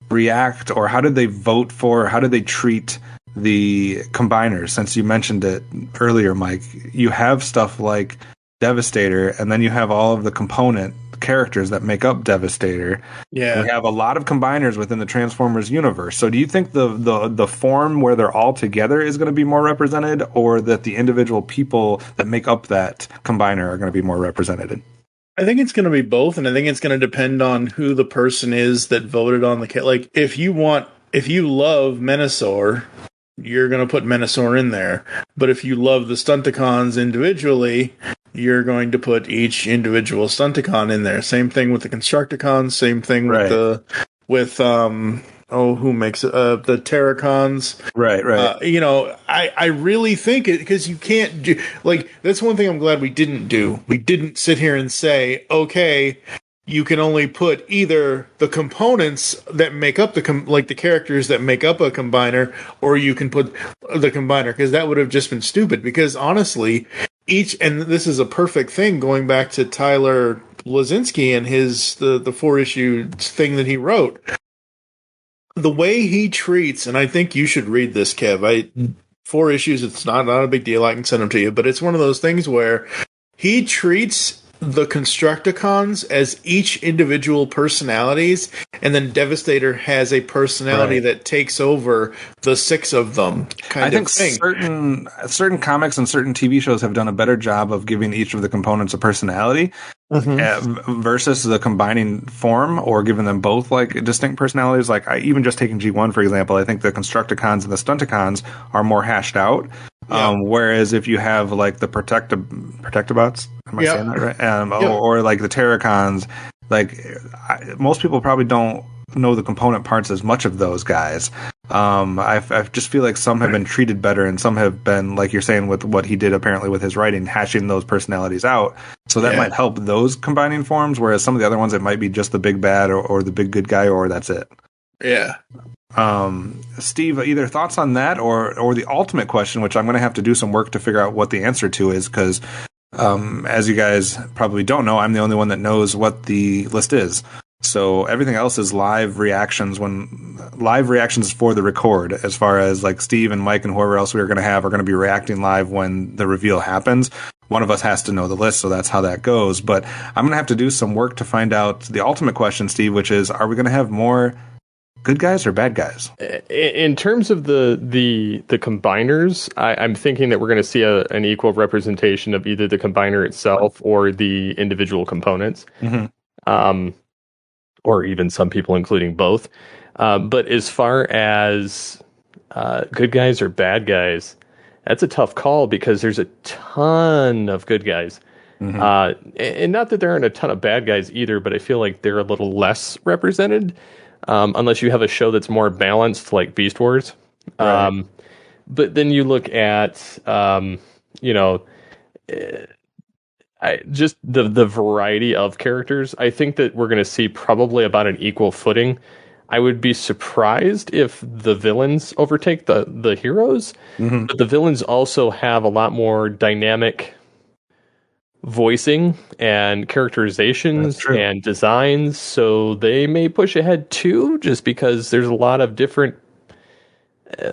react, or how did they vote for, how did they treat the combiners? Since you mentioned it earlier, Mike, you have stuff like Devastator, and then you have all of the component characters that make up Devastator. Yeah, we have a lot of combiners within the Transformers universe. So do you think the form where they're all together is going to be more represented, or that the individual people that make up that combiner are going to be more represented? I think it's going to be both, and I think it's going to depend on who the person is that voted on the like. If you love Menasor, you're going to put Menasor in there. But if you love the Stunticons individually, you're going to put each individual Stunticon in there. Same thing with the Constructicons. Same thing with who makes it? The Terracons. Right. I really think it, because you can't do, like, that's one thing I'm glad we didn't do. We didn't sit here and say, okay, you can only put either the components that make up the characters that make up a combiner, or you can put the combiner, because that would have just been stupid. Because honestly, and this is a perfect thing going back to Tyler Blazinski and his the 4-issue thing that he wrote. The way he treats, and I think you should read this, Kev. 4 issues, it's not a big deal. I can send them to you, but it's one of those things where he treats the Constructicons as each individual personalities, and then Devastator has a personality that takes over the 6 of them. I think certain comics and certain TV shows have done a better job of giving each of the components a personality versus the combining form, or giving them both like distinct personalities. Like even just taking G1 for example, I think the Constructicons and the Stunticons are more hashed out. Whereas if you have like the Protectobots, am I saying that right? Or like the Terracons, like most people probably don't know the component parts as much of those guys. I just feel like some have been treated better, and some have been, like you're saying, with what he did apparently with his writing, hashing those personalities out. So that might help those combining forms, whereas some of the other ones, it might be just the big bad or the big good guy, or that's it. Yeah. Steve, either thoughts on that or the ultimate question, which I'm going to have to do some work to figure out what the answer to is, because as you guys probably don't know, I'm the only one that knows what the list is. So everything else is live reactions for the record, as far as like Steve and Mike and whoever else we are going to be reacting live when the reveal happens. One of us has to know the list, so that's how that goes. But I'm going to have to do some work to find out the ultimate question, Steve, which is, are we going to have more good guys or bad guys? In terms of the combiners, I'm thinking that we're going to see an equal representation of either the combiner itself or the individual components. Or even some people including both. But as far as good guys or bad guys, that's a tough call, because there's a ton of good guys. And not that there aren't a ton of bad guys either, but I feel like they're a little less represented, unless you have a show that's more balanced, like Beast Wars. Right. But then you look at, just the variety of characters. I think that we're going to see probably about an equal footing. I would be surprised if the villains overtake the heroes, but the villains also have a lot more dynamic voicing and characterizations and designs, so they may push ahead too, just because there's a lot of different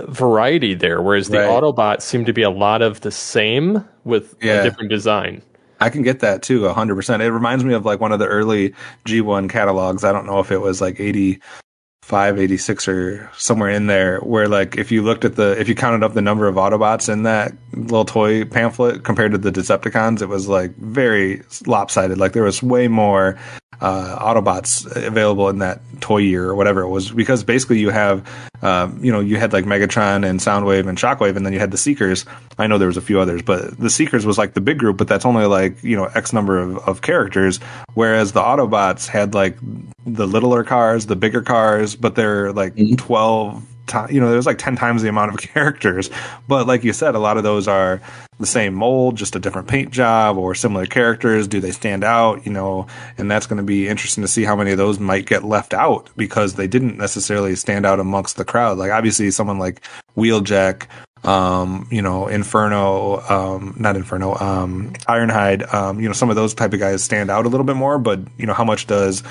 variety there, whereas the Autobots seem to be a lot of the same with a different design. I can get that too, 100%. It reminds me of like one of the early G1 catalogs. I don't know if it was like 85, 86 or somewhere in there, where like if you counted up the number of Autobots in that little toy pamphlet compared to the Decepticons, it was like very lopsided. Like there was way more Autobots available in that toy year or whatever it was, because basically you have you had like Megatron and Soundwave and Shockwave, and then you had the Seekers. I know there was a few others, but the Seekers was like the big group, but that's only like X number of characters, whereas the Autobots had like the littler cars, the bigger cars, but they're like 12 there's like 10 times the amount of characters. But like you said, a lot of those are the same mold, just a different paint job, or similar characters. Do they stand out? And that's going to be interesting to see how many of those might get left out because they didn't necessarily stand out amongst the crowd. Like obviously someone like Wheeljack, Ironhide, some of those type of guys stand out a little bit more, but how much does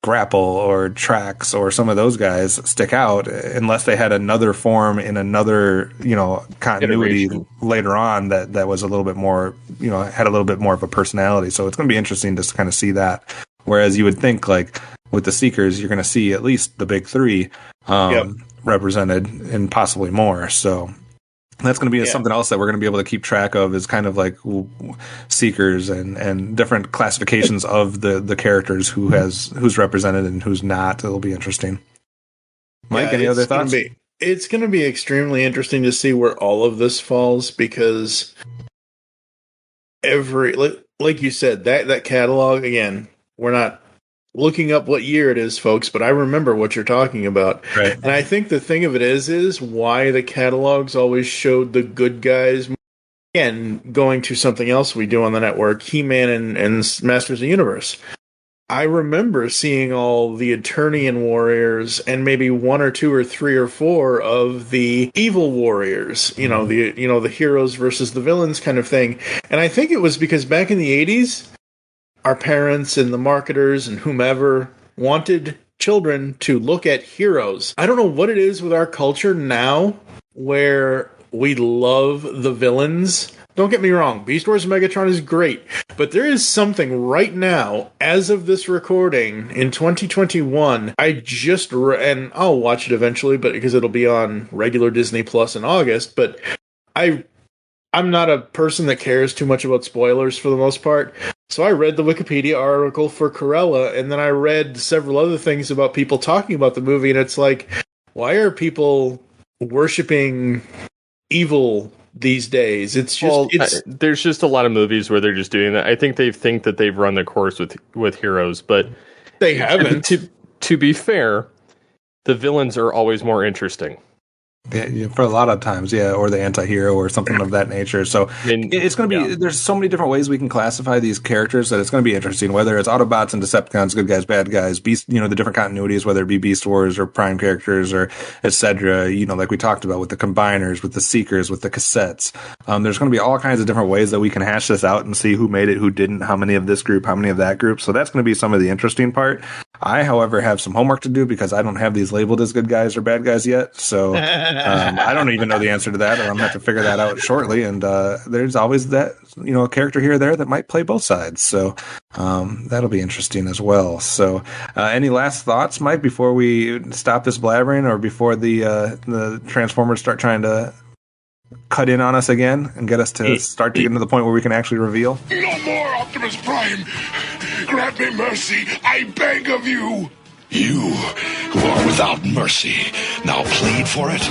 Grapple or Trax or some of those guys stick out unless they had another form in another continuity later on that was a little bit more had a little bit more of a personality. So it's going to be interesting to kind of see that, whereas you would think like with the Seekers you're going to see at least the big three represented and possibly more. So that's going to be something else that we're going to be able to keep track of, is kind of like Seekers and different classifications of the characters, who's represented and who's not. It'll be interesting. Mike, any other thoughts? It's going to be extremely interesting to see where all of this falls, because like you said, that catalog, again, we're not looking up what year it is, folks, but I remember what you're talking about. Right. And I think the thing of it is why the catalogs always showed the good guys. Again, going to something else we do on the network, He-Man and Masters of the Universe. I remember seeing all the Eternian warriors and maybe 1 or 2 or 3 or 4 of the evil warriors, the heroes versus the villains kind of thing. And I think it was because back in the 80s, our parents and the marketers and whomever wanted children to look at heroes. I don't know what it is with our culture now where we love the villains. Don't get me wrong, Beast Wars Megatron is great, but there is something right now, as of this recording, in 2021, and I'll watch it eventually, but because it'll be on regular Disney Plus in August, but I'm not a person that cares too much about spoilers for the most part, so I read the Wikipedia article for Cruella, and then I read several other things about people talking about the movie, and it's like, why are people worshipping evil these days? It's just there's just a lot of movies where they're just doing that. I think they think that they've run their course with heroes, but they haven't. To be fair, the villains are always more interesting. Yeah, for a lot of times, or the anti-hero or something of that nature. So it's going to be, there's so many different ways we can classify these characters that it's going to be interesting, whether it's Autobots and Decepticons, good guys, bad guys, Beast, the different continuities, whether it be Beast Wars or Prime characters or etc., like we talked about with the Combiners, with the Seekers, with the Cassettes. There's going to be all kinds of different ways that we can hash this out and see who made it, who didn't, how many of this group, how many of that group. So that's going to be some of the interesting part. I, however, have some homework to do because I don't have these labeled as good guys or bad guys yet. So I don't even know the answer to that, and I'm going to have to figure that out shortly. And there's always that, a character here or there that might play both sides. So that'll be interesting as well. So any last thoughts, Mike, before we stop this blabbering or before the Transformers start trying to cut in on us again and get us to start to get to the point where we can actually reveal? No more, Optimus Prime! Grant me mercy, I beg of you! You, who are without mercy, now plead for it?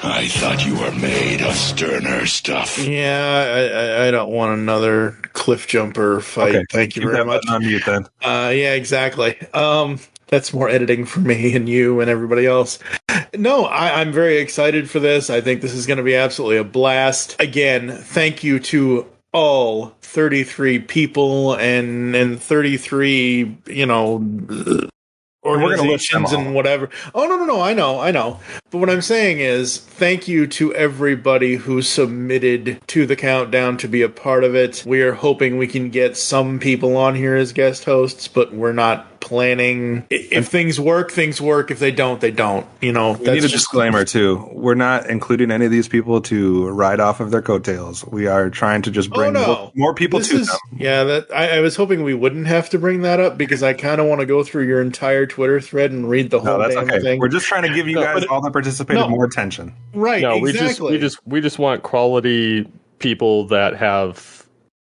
I thought you were made of sterner stuff. Yeah, I don't want another cliff jumper fight. Okay. Thank you very much. On mute then. Yeah, exactly. That's more editing for me and you and everybody else. No, I'm very excited for this. I think this is going to be absolutely a blast. Again, thank you to all 33 people and 33, organizations and whatever. Oh, no, I know. But what I'm saying is, thank you to everybody who submitted to the countdown to be a part of it. We are hoping we can get some people on here as guest hosts, but we're not planning. If things work, things work. If they don't, they don't. We need a disclaimer, too. We're not including any of these people to ride off of their coattails. We are trying to just bring more people to them. Yeah, I was hoping we wouldn't have to bring that up because I kind of want to go through your entire Twitter thread and read the whole damn thing. We're just trying to give you guys all that participated more attention. Right, exactly. We just want quality people that have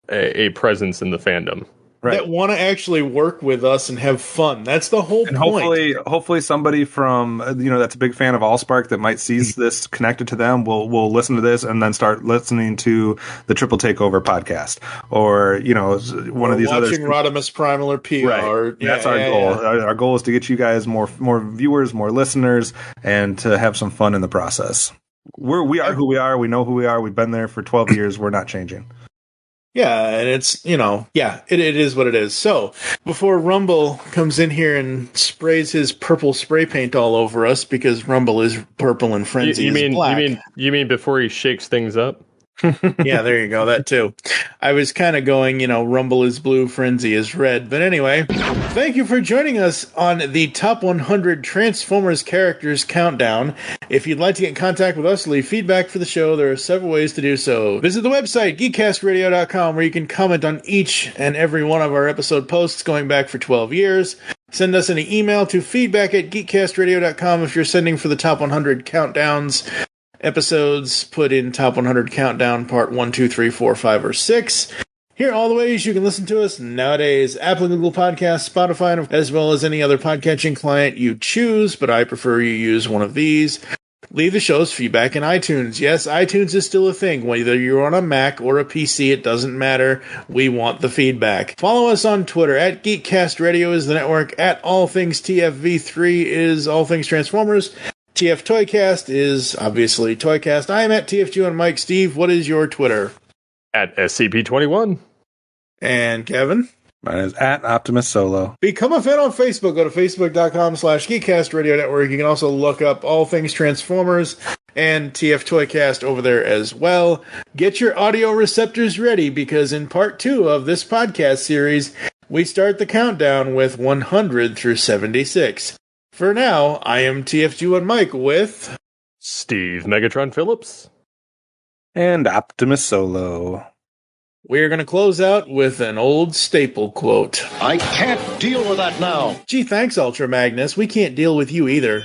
a presence in the fandom. Right. That want to actually work with us and have fun. That's the whole point. Hopefully somebody from, that's a big fan of Allspark that might see this connected to them will listen to this and then start listening to the Triple Takeover podcast or, one of these other. Watching Rodimus Primal or PR. Right. That's our goal. Yeah. Our goal is to get you guys more viewers, more listeners, and to have some fun in the process. We are who we are. We know who we are. We've been there for 12 years. We're not changing. Yeah, and it's, it is what it is. So, before Rumble comes in here and sprays his purple spray paint all over us, because Rumble is purple and Frenzy is black. You mean before he shakes things up? Yeah, there you go. That too. I was kind of going, Rumble is blue, Frenzy is red. But anyway, thank you for joining us on the Top 100 Transformers Characters Countdown. If you'd like to get in contact with us, leave feedback for the show, there are several ways to do so. Visit the website, geekcastradio.com, where you can comment on each and every one of our episode posts going back for 12 years. Send us an email to feedback@geekcastradio.com if you're sending for the Top 100 Countdowns episodes. Put in Top 100 Countdown Part 1, 2, 3, 4, 5, or 6. Here are all the ways you can listen to us nowadays. Apple and Google Podcasts, Spotify, as well as any other podcatching client you choose, but I prefer you use one of these. Leave the show's feedback in iTunes. Yes, iTunes is still a thing. Whether you're on a Mac or a PC, it doesn't matter. We want the feedback. Follow us on Twitter. @GeekCast Radio is the network. @AllThingsTFV3 is All Things Transformers. TF Toycast is obviously Toycast. I am @TFG on Mike. Steve, what is your Twitter? @SCP21. And Kevin? Mine is at Optimus Solo. Become a fan on Facebook. Go to facebook.com/Geekcast Radio Network. You can also look up all things Transformers and TF Toycast over there as well. Get your audio receptors ready, because in part 2 of this podcast series, we start the countdown with 100 through 76. For now, I am TFG1 Mike with Steve Megatron Phillips and Optimus Solo. We're going to close out with an old staple quote. I can't deal with that now. Gee, thanks, Ultra Magnus. We can't deal with you either.